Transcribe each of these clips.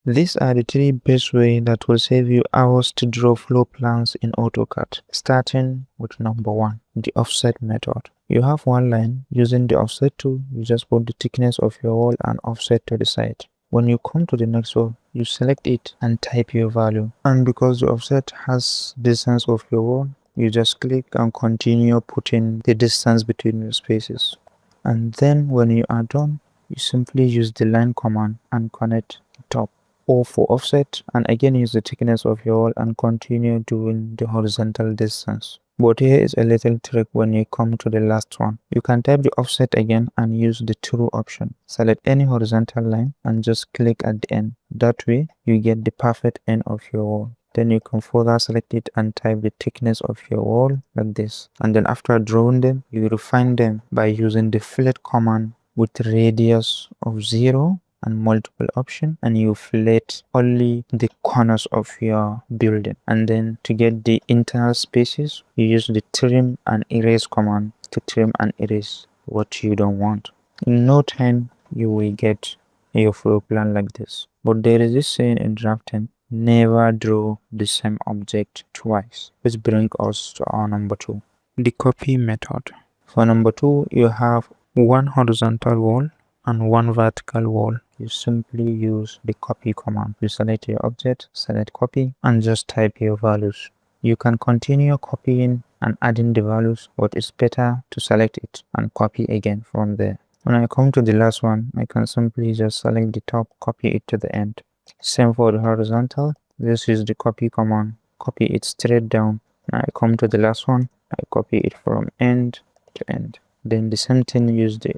These are the three best ways that will save you hours to draw floor plans in AutoCAD. Starting with number 1, the offset method. You have one line. Using the offset tool, you just put the thickness of your wall and offset to the side. When you come to the next wall, you select it and type your value. And because the offset has distance of your wall, you just click and continue putting the distance between your spaces. And then when you are done, you simply use the line command and connect the top. Or for offset, and again use the thickness of your wall and continue doing the horizontal distance. But here is a little trick when you come to the last one. You can type the offset again and use the true option. Select any horizontal line and just click at the end. That way you get the perfect end of your wall. Then you can further select it and type the thickness of your wall like this. And then after drawing them, you refine them by using the fillet command with radius of 0 and multiple option, and you fillet only the corners of your building. And then to get the internal spaces, you use the trim and erase command to trim and erase what you don't want. In no time you will get your floor plan like this. But there is this saying in drafting: never draw the same object twice, which brings us to our number 2, the copy method. For number 2, you have one horizontal wall and one vertical wall. You simply use the copy command. You select your object, select copy, and just type your values. You can continue copying and adding the values, but it's better to select it and copy again from there. When I come to the last one, I can simply just select the top, copy it to the end. Same for the horizontal. This is the copy command. Copy it straight down. Now I come to the last one, I copy it from end to end. Then the same thing, use the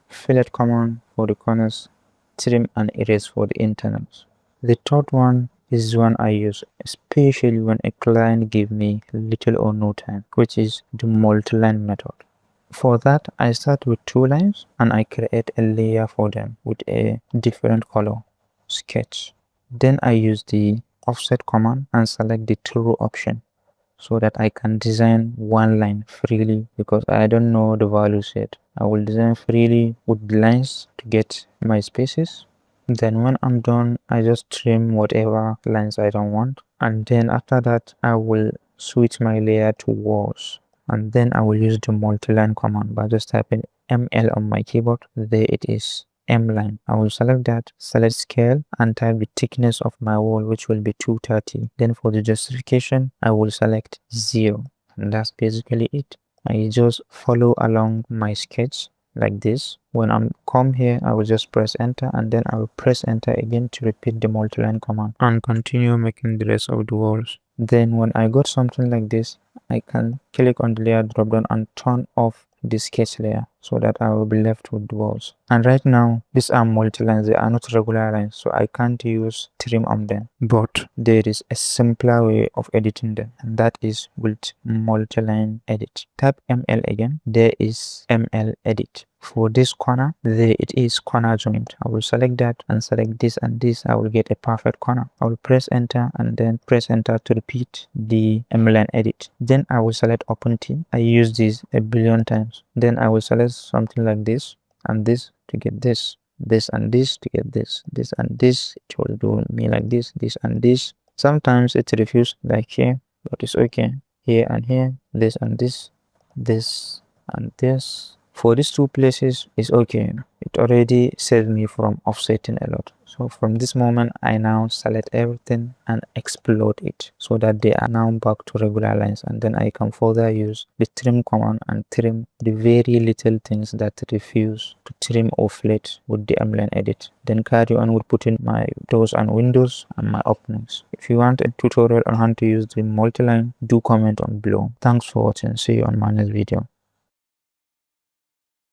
fillet command for the corners, trim and erase for the internals. The third one is one I use especially when a client gives me little or no time, which is the multi-line method. For that, I start with 2 lines and I create a layer for them with a different color, sketch. Then I use the offset command and select the true option, so that I can design one line freely because I don't know the values yet. I will design freely with the lines to get my spaces. Then when I'm done, I just trim whatever lines I don't want. And then after that, I will switch my layer to walls. And then I will use the multi-line command by just typing ML on my keyboard. There it is. M line. I will select that, select scale, and type the thickness of my wall, which will be 230. Then for the justification, I will select 0. And that's basically it. I just follow along my sketch like this. When I come here, I will just press enter, and then I will press enter again to repeat the multi-line command and continue making the rest of the walls. Then when I got something like this, I can click on the layer drop down and turn off the sketch layer so that I will be left with the walls. And right now, these are multi-lines, they are not regular lines, so I can't use trim on them. But there is a simpler way of editing them, and that is with multi-line edit. Tap ML again, there is ML edit. For this corner, there it is, corner joint. I will select that and select this and this. I will get a perfect corner. I will press enter and then press enter to repeat the MLN edit. Then I will select open T. I use this a billion times. Then I will select something like this and this to get this and this to get this and this. It will do me like this and this. Sometimes it refuses like here, but it's okay. Here and here, this and this and this. For these 2 places, it's okay. It already saved me from offsetting a lot. So from this moment, I now select everything and explode it so that they are now back to regular lines. And then I can further use the trim command and trim the very little things that refuse to trim or fillet with the M-line edit. Then carry on with putting my doors and windows and my openings. If you want a tutorial on how to use the multi-line, do comment on below. Thanks for watching. See you on my next video.